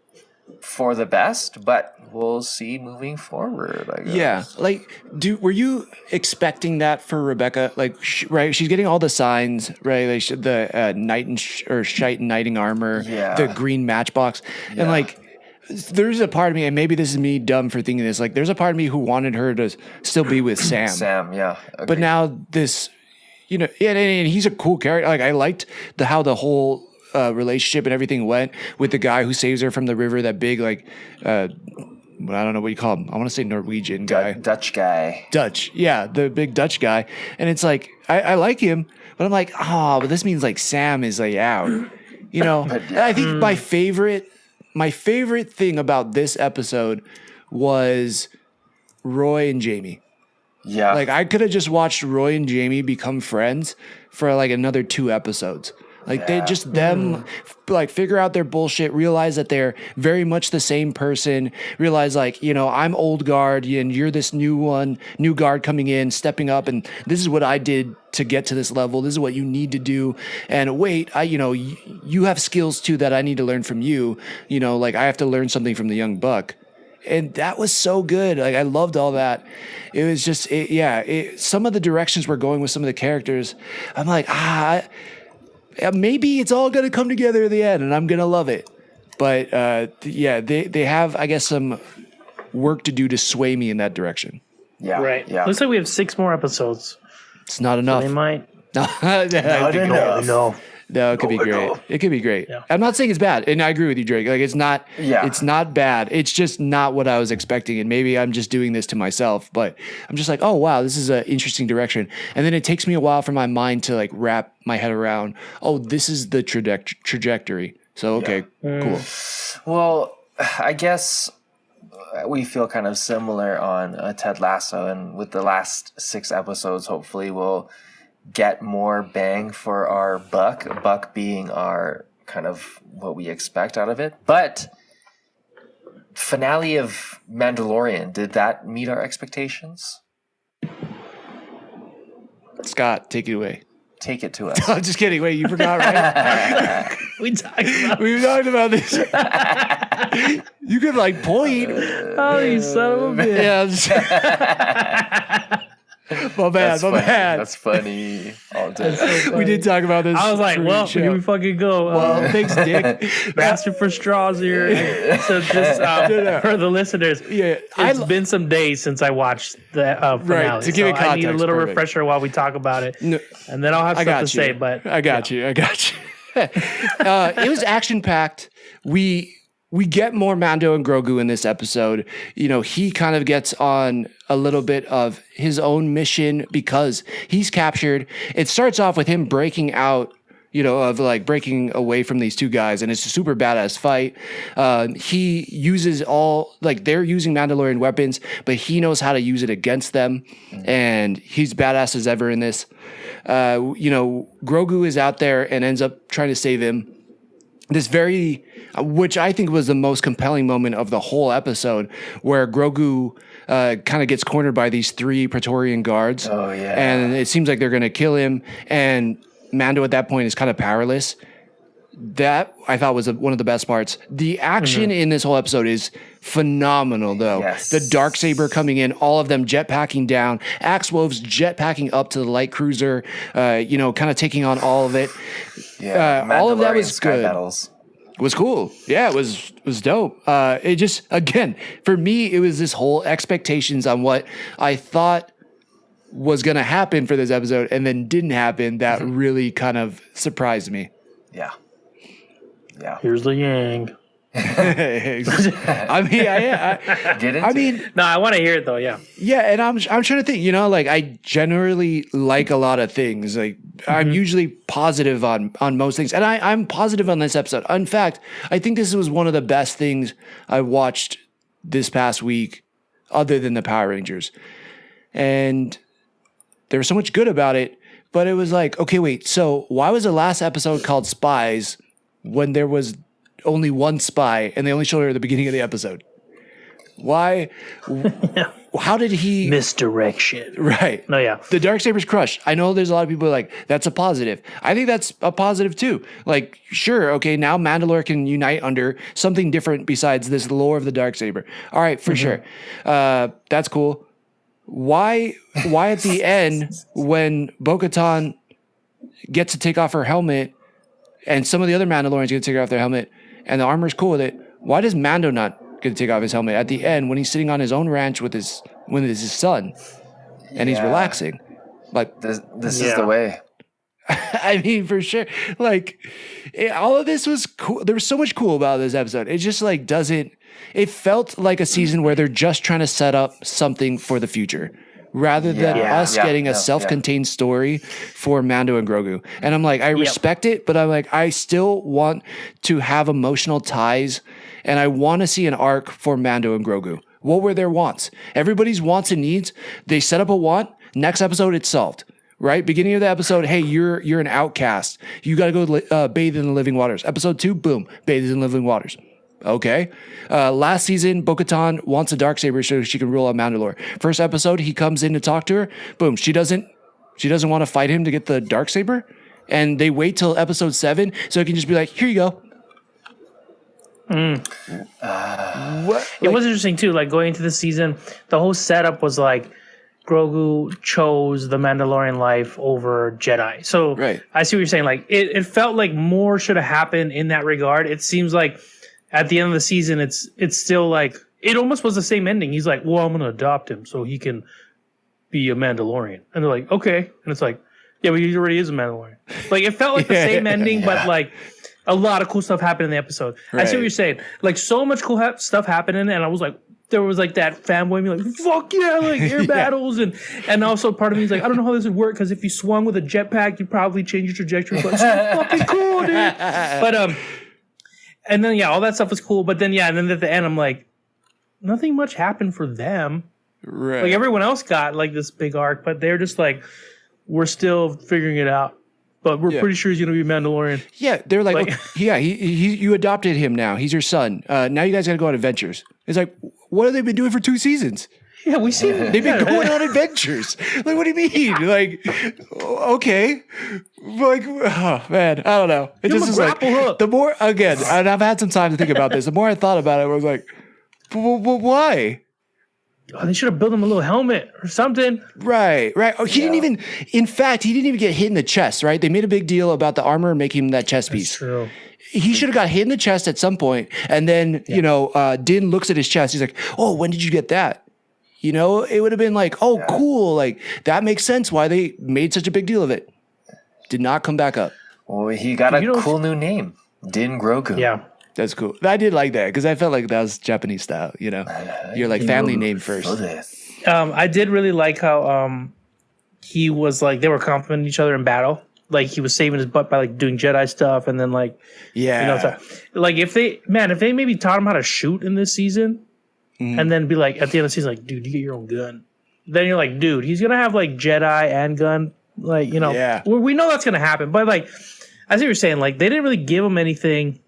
for the best, but we'll see moving forward, I guess. Yeah. Like, were you expecting that for Rebecca? Like, right, she's getting all the signs, right? Like the knight and shite knighting armor, the green matchbox, and like, there's a part of me, and maybe this is me dumb for thinking this. Like, there's a part of me who wanted her to still be with Sam. Sam, yeah. Agreed. But now this, and he's a cool character. Like, I liked how the whole relationship and everything went with the guy who saves her from the river, that big, like, I don't know what you call him. I want to say Norwegian guy. Dutch guy. Dutch. Yeah, the big Dutch guy. And it's like, I like him, but I'm like, but this means like Sam is like out. I think my favorite thing about this episode was Roy and Jamie. Yeah. Like, I could have just watched Roy and Jamie become friends for like another 2 episodes. Like they just like figure out their bullshit, realize that they're very much the same person, realize like, I'm old guard and you're this new guard coming in, stepping up. And this is what I did to get to this level. This is what you need to do. And wait, you have skills too that I need to learn from you. Like I have to learn something from the young buck. And that was so good. Like I loved all that. It was just, some of the directions we're going with some of the characters, I'm like, maybe it's all going to come together at the end and I'm going to love it. But they have, I guess, some work to do to sway me in that direction. Yeah. Right. Yeah. Looks like we have 6 more episodes. It's not enough. So they might. Not enough. No, it could be great. It could be great. Yeah. I'm not saying it's bad. And I agree with you, Drake. Like it's not bad. It's just not what I was expecting. And maybe I'm just doing this to myself, but I'm just like, oh wow, this is an interesting direction. And then it takes me a while for my mind to like wrap my head around, oh, this is the trajectory. So, okay, cool. Well, I guess we feel kind of similar on Ted Lasso, and with the last 6 episodes, hopefully we'll get more bang for our buck. Buck being our kind of what we expect out of it. But finale of Mandalorian, did that meet our expectations? Scott, take it away. Take it to us. I'm just kidding. Wait, you forgot, right? We talked about this. You could like point. Oh, you son of a bitch. Yeah. My bad. That's funny. All day. So we did talk about this. I was like, well, here we fucking go. Well, thanks, Dick. Asking for straws here. So just for the listeners, it's been some days since I watched the finale. Right, to give it context, I need a little refresher while we talk about it. No, and then I'll have stuff to say. But I got you. It was action-packed. We get more Mando and Grogu in this episode. He kind of gets on a little bit of his own mission because he's captured. It starts off with him breaking out, of like breaking away from these 2 guys, and it's a super badass fight. He uses they're using Mandalorian weapons, but he knows how to use it against them, and he's badass as ever in this. Grogu is out there and ends up trying to save him. Which I think was the most compelling moment of the whole episode, where Grogu kind of gets cornered by these 3 Praetorian guards. Oh, yeah. And it seems like they're going to kill him. And Mando at that point is kind of powerless. That I thought was one of the best parts. The action in this whole episode is phenomenal, though. Yes. The Darksaber coming in, all of them jetpacking down, Axe Woves jetpacking up to the light cruiser, kind of taking on all of it. Yeah, all of that was good. Battles. Was cool. Yeah, it was dope. It just, again, for me, it was this whole expectations on what I thought was going to happen for this episode and then didn't happen that really kind of surprised me. Yeah. Here's the yang. I mean, no, I want to hear it though. Yeah. Yeah. And I'm trying to think, I generally like a lot of things. Like I'm usually positive on most things, and I'm positive on this episode. In fact, I think this was one of the best things I watched this past week other than the Power Rangers. And there was so much good about it, but it was like, okay, wait, so why was the last episode called Spies when there was only one spy and they only showed her at the beginning of the episode? Why? How did he... Misdirection. Right. No, yeah. The Darksaber's crushed. I know there's a lot of people like, that's a positive. I think that's a positive too. Like, sure, okay, now Mandalore can unite under something different besides this lore of the Darksaber. All right, for sure. That's cool. Why at the end, when Bo-Katan gets to take off her helmet and some of the other Mandalorians get to take off their helmet and the armor's cool with it, why does Mando not get to take off his helmet at the end when he's sitting on his own ranch with his son and he's relaxing? Like, this is the way. I mean, for sure. Like, all of this was cool. There was so much cool about this episode. It just like doesn't. It felt like a season where they're just trying to set up something for the future, rather than us getting a self-contained story for Mando and Grogu. And I'm like, I respect it, but I'm like, I still want to have emotional ties, and I want to see an arc for Mando and Grogu. What were their wants? Everybody's wants and needs. They set up a want. Next episode, it's solved. Right? Beginning of the episode, hey, you're an outcast. You got to go bathe in the living waters. Episode 2, boom, bathe in the living waters. Okay. Last season, Bo-Katan wants a Darksaber so she can rule out Mandalore. First episode, he comes in to talk to her. Boom, she doesn't want to fight him to get the Darksaber, and they wait till episode 7 so it can just be like, here you go. It was interesting too. Like going into the season, the whole setup was like Grogu chose the Mandalorian life over Jedi. So I see what you're saying. Like it felt like more should have happened in that regard. It seems like at the end of the season, it's still like it almost was the same ending. He's like, well, I'm going to adopt him so he can be a Mandalorian. And they're like, okay. And it's like, yeah, but he already is a Mandalorian. Like it felt like the same ending, but like a lot of cool stuff happened in the episode. I see what you're saying. Like so much cool stuff happening, and I was like, there was like that fanboy me like, fuck yeah, like air battles, and also part of me is like, I don't know how this would work because if you swung with a jetpack, you'd probably change your trajectory. But it's so fucking cool, dude. But and then all that stuff was cool. But then and then at the end, I'm like, nothing much happened for them. Right. Like everyone else got like this big arc, but they're just like, we're still figuring it out. But we're pretty sure he's going to be Mandalorian. Yeah, they're like, you adopted him now. He's your son. Now you guys got to go on adventures. It's like, what have they been doing for 2 seasons? Yeah, we see. They've been going on adventures. Like, what do you mean? Like, okay. Like, oh, man, I don't know. It just is like, the more, again, and I've had some time to think about this. The more I thought about it, I was like, why? Oh, they should have built him a little helmet or something. Right. Oh, he didn't even, in fact, he didn't even get hit in the chest, right? They made a big deal about the armor and making him that chest piece. That's true. He should have got hit in the chest at some point, and then, Din looks at his chest. He's like, oh, when did you get that? You know, it would have been like, oh, cool. Like, that makes sense why they made such a big deal of it. Did not come back up. Well, he got a cool new name, Din Grogu. Yeah. That's cool. I did like that because I felt like that was Japanese style, you know? You're like family name first. I did really like how he was like, they were complimenting each other in battle. Like, he was saving his butt by like doing Jedi stuff, and then like, like if they maybe taught him how to shoot in this season, and then be like at the end of the season, like, dude, you get your own gun. Then you're like, dude, he's gonna have like Jedi and gun, like, you know, we know that's gonna happen. But like, as you were saying, like, they didn't really give him anything.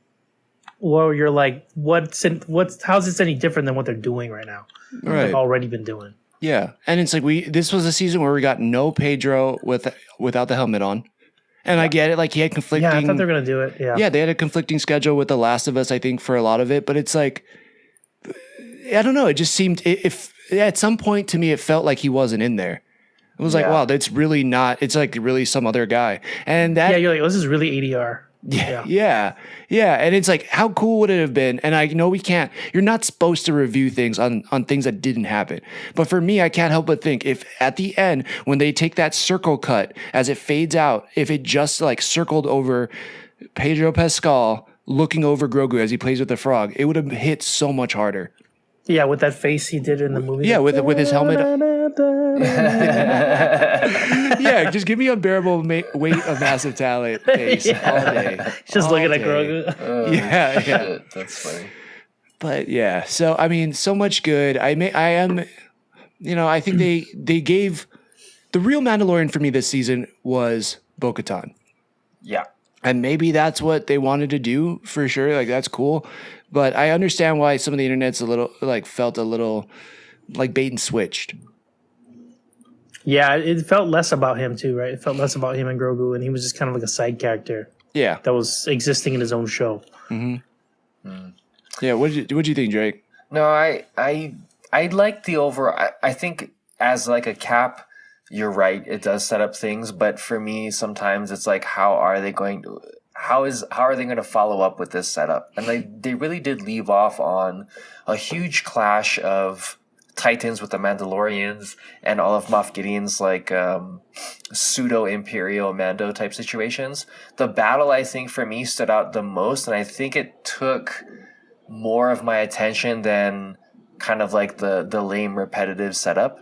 Or you're like, how's this any different than what they're doing right now? Right, they've already been doing. Yeah, and it's like this was a season where we got no Pedro without the helmet on. And I get it, like he had conflicting. Yeah, I thought they were gonna do it. Yeah, they had a conflicting schedule with The Last of Us, I think, for a lot of it. But it's like, I don't know. It just seemed if at some point to me it felt like he wasn't in there. It was like, wow, that's really not. It's like really some other guy. And that you're like, oh, this is really ADR. Yeah. And it's like, how cool would it have been? And I know we can't, you're not supposed to review things on things that didn't happen. But for me, I can't help but think if at the end, when they take that circle cut as it fades out, if it just like circled over Pedro Pascal looking over Grogu as he plays with the frog, it would have hit so much harder. Yeah, with that face he did in the movie. Yeah, with his helmet. Yeah, just give me unbearable weight of massive talent face all day. Just all looking at Grogu. Yeah. That's funny. But yeah, so I mean, so much good. I think they gave the real Mandalorian for me this season was Bo-Katan. Yeah. And maybe that's what they wanted to do for sure. Like, that's cool. But I understand why some of the internet's felt a little like bait and switched. Yeah, it felt less about him too, right? It felt less about him and Grogu, and he was just kind of like a side character. Yeah, that was existing in his own show. Mm-hmm. Yeah, what did you think, Drake? No, I like the overall. I think as like a cap, you're right. It does set up things, but for me, sometimes it's like, how are they going to follow up with this setup? And they really did leave off on a huge clash of Titans with the Mandalorians and all of Moff Gideon's like pseudo Imperial Mando type situations. The battle, I think, for me stood out the most, and I think it took more of my attention than kind of like the lame repetitive setup.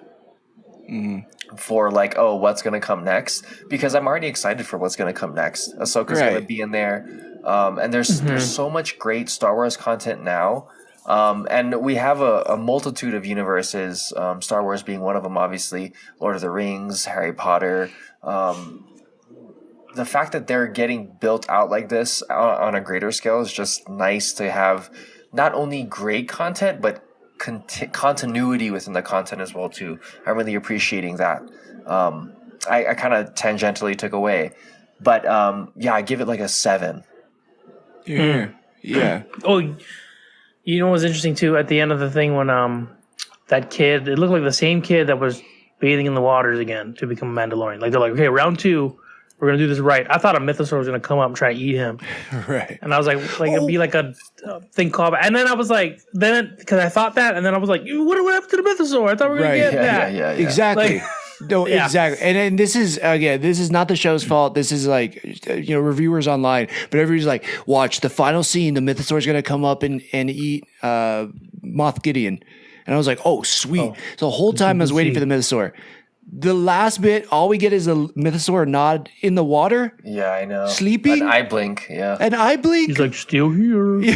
For like, oh, what's going to come next? Because I'm already excited for what's going to come next. Ahsoka's going to be in there. And there's so much great Star Wars content now. And we have a multitude of universes, Star Wars being one of them, obviously, Lord of the Rings, Harry Potter. The fact that they're getting built out like this on a greater scale is just nice to have not only great content, but continuity within the content as well too. I'm really appreciating that. I kind of tangentially took away, but I give it like a 7. Yeah. Oh, you know what was interesting too? At the end of the thing when that kid, it looked like the same kid that was bathing in the waters again to become a Mandalorian. Like they're like, okay, round 2. We're going to do this right. I thought a mythosaur was going to come up and try to eat him. Right. And I was like it'd be like a thing called. And then I was like, because I thought that. And then I was like, what happened to the mythosaur? I thought we were going to get that. Yeah. Exactly. Exactly. And this is not the show's fault. This is like, reviewers online. But everybody's like, watch the final scene. The mythosaur is going to come up and eat Moff Gideon. And I was like, oh, sweet. So the whole time I was waiting for the mythosaur. The last bit, all we get is a mythosaur nod in the water. Yeah, I know. Sleeping. An eye blink, yeah. An eye blink? He's like, still here.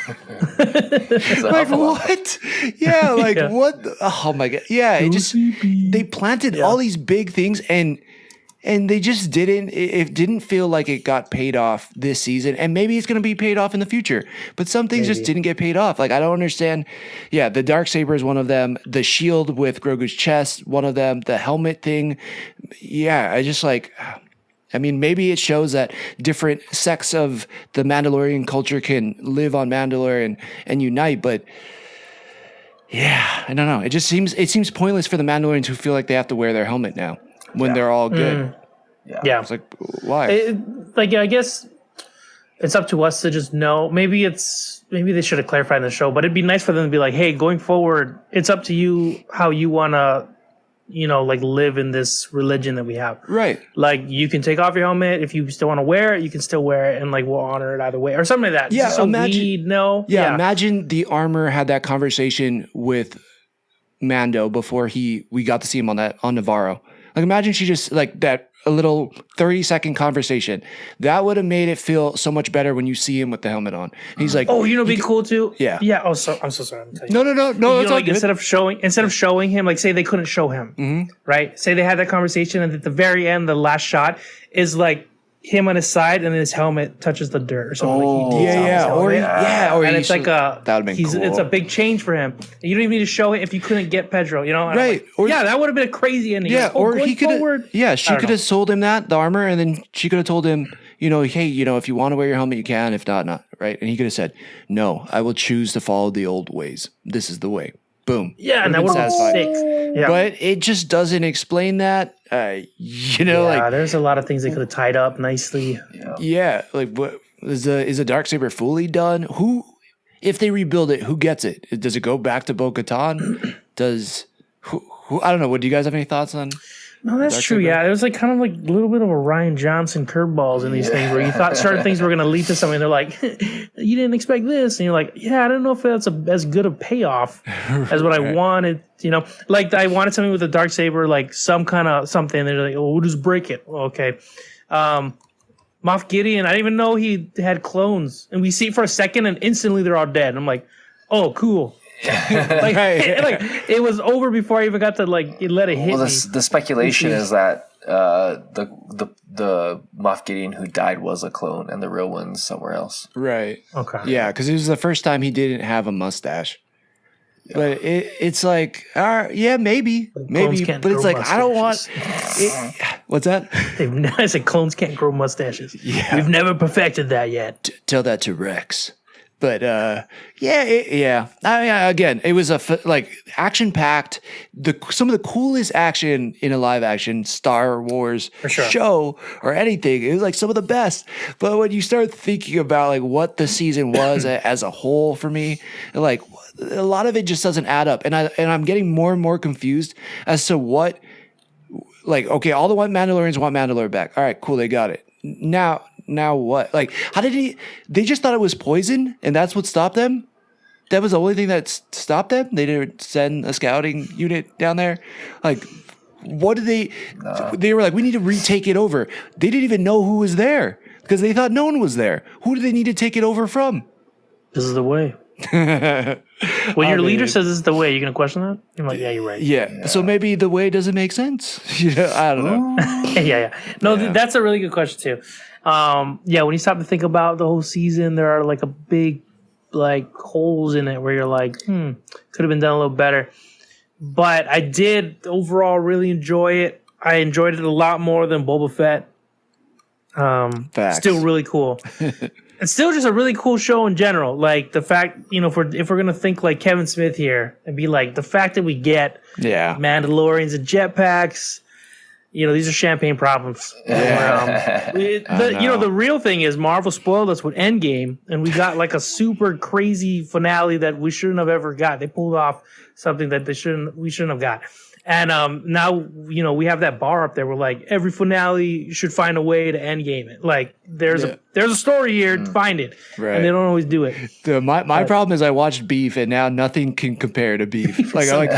Like what? Yeah, like what? Oh my god! Yeah, it just they planted all these big things and they just didn't. It didn't feel like it got paid off this season, and maybe it's going to be paid off in the future. But some things just didn't get paid off. Like I don't understand. Yeah, the Darksaber is one of them. The shield with Grogu's chest, one of them. The helmet thing. Yeah, I just like. I mean, maybe it shows that different sects of the Mandalorian culture can live on Mandalore and unite, but yeah, I don't know. It seems pointless for the Mandalorians who feel like they have to wear their helmet now when they're all good. Yeah. It's like, why? I guess it's up to us to just know. Maybe they should have clarified in the show, but it'd be nice for them to be like, hey, going forward, it's up to you how you want to, like live in this religion that we have. Right. Like you can take off your helmet. If you still want to wear it, you can still wear it and like we'll honor it either way or something like that. Yeah. So Imagine the armor had that conversation with Mando before we got to see him on Navarro. Like imagine she just like that a little 30-second conversation. That would have made it feel so much better when you see him with the helmet on. And he's like, "Oh, be cool too." Yeah. Yeah. Oh, so I'm so sorry. No. It's all good. Instead of showing him, like say they couldn't show him, right? Say they had that conversation, and at the very end, the last shot is like him on his side, and then his helmet touches the dirt or something. And it's like that would have been cool. It's a big change for him. You don't even need to show it if you couldn't get Pedro, right? Like, that would have been a crazy ending. Yeah, like, or he could have. Yeah, she could have sold him the armor, and then she could have told him, hey, if you want to wear your helmet, you can. If not, not. Right? And he could have said, no, I will choose to follow the old ways. This is the way. Boom. Yeah, and that would have been 6. Yeah. But it just doesn't explain that. There's a lot of things they could have tied up nicely. Yeah, like what is a Darksaber fully done? Who, if they rebuild it, who gets it? Does it go back to Bo-Katan? Who? I don't know. What do you guys have any thoughts on? No, that's true. Yeah, it was like kind of like a little bit of a Ryan Johnson curveballs in these things where you thought certain things were going to lead to something. They're like, you didn't expect this, and you're like, yeah, I don't know if that's as good a payoff as what I wanted. Like I wanted something with the Darksaber, like some kind of something. They're like, oh, we'll just break it. Okay. Moff Gideon, I didn't even know he had clones, and we see it for a second, and instantly they're all dead. And I'm like, oh, cool. It was over before I even got to let it hit me. The speculation is that the Moff Gideon who died was a clone, and the real one's somewhere else. Right. Okay. Yeah, because it was the first time he didn't have a mustache. Yeah. But it's like, maybe, but it's like mustaches. I don't want. What's that? I said clones can't grow mustaches. Yeah, we've never perfected that yet. Tell that to Rex. But I mean, again, it was action packed. Some of the coolest action in a live action Star Wars show or anything. It was like some of the best. But when you start thinking about like what the season was as a whole for me, like a lot of it just doesn't add up. And I'm getting more and more confused as to what. Like, okay, all the Mandalorians want Mandalore back. All right, cool, they got it. Now what? Like, how did they just thought it was poison and that's what stopped them? That was the only thing that stopped them? They didn't send a scouting unit down there? Like, what did they... No. They were like, we need to retake it over. They didn't even know who was there because they thought no one was there. Who do they need to take it over from? This is the way. When your leader says this is the way, you're going to question that? You're like, yeah, you're right. Yeah. So maybe the way doesn't make sense. I don't know. Yeah. No, that's a really good question too. When you stop to think about the whole season, there are like a big like holes in it where you're like, could have been done a little better. But I did overall really enjoy it. I enjoyed it a lot more than Boba Fett. Still really cool. It's still just a really cool show in general. Like the fact, if we're gonna think like Kevin Smith here and be like the fact that we get Mandalorians and jetpacks, these are champagne problems. The real thing is Marvel spoiled us with Endgame, and we got like a super crazy finale that we shouldn't have ever got. They pulled off something that we shouldn't have got. And now, we have that bar up there where like every finale should find a way to end game it. Like there's a story here, find it. Right. And they don't always do it. My problem is I watched Beef and now nothing can compare to Beef. Beef is like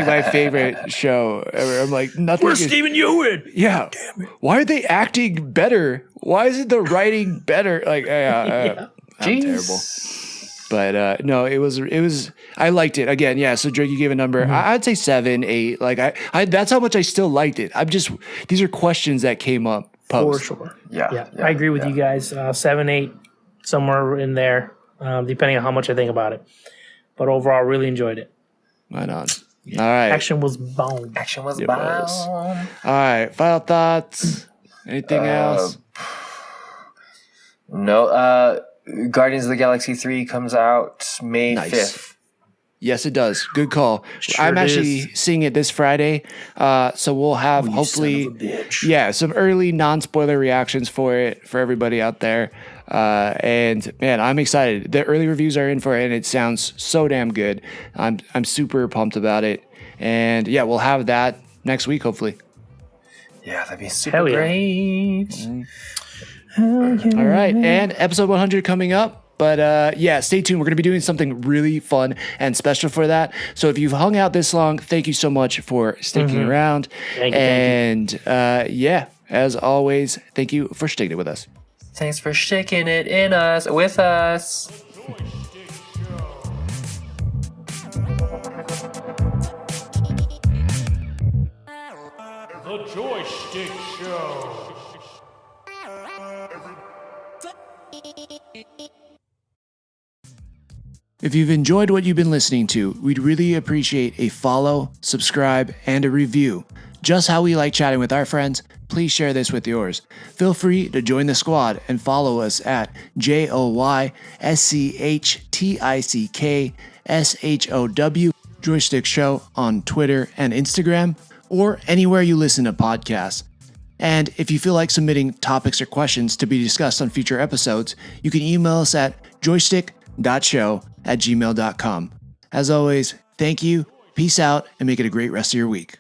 my favorite show ever. I'm like, nothing. Where's Stephen Ewan? Yeah. Damn it. Why are they acting better? Why isn't the writing better? Like, I'm terrible. But no, it was. I liked it again. Yeah. So Drake, you gave a number. I'd say 7, 8. Like I that's how much I still liked it. These are questions that came up post. For sure. Yeah. I agree with you guys. 7, 8, somewhere in there, depending on how much I think about it. But overall, really enjoyed it. Right on. All right. Action was bomb. All right. Final thoughts. Anything else? No. Guardians of the Galaxy 3 comes out May 5th. Yes, it does. Good call. I'm actually seeing it this Friday. So we'll have hopefully some early non-spoiler reactions for it for everybody out there. And man, I'm excited. The early reviews are in for it and it sounds so damn good. I'm super pumped about it. And yeah, we'll have that next week, hopefully. Yeah, that'd be super great. All right. And episode 100 coming up. But stay tuned. We're going to be doing something really fun and special for that. So if you've hung out this long, thank you so much for sticking around. Thank you. As always, thank you for sticking it with us. Thanks for sticking it with us. The Joystick Show. If you've enjoyed what you've been listening to, we'd really appreciate a follow, subscribe, and a review. Just how we like chatting with our friends, please share this with yours. Feel free to join the squad and follow us at JoyStickShow Joystick Show on Twitter and Instagram, or anywhere you listen to podcasts. And if you feel like submitting topics or questions to be discussed on future episodes, you can email us at joystick.show@gmail.com. As always, thank you, peace out, and make it a great rest of your week.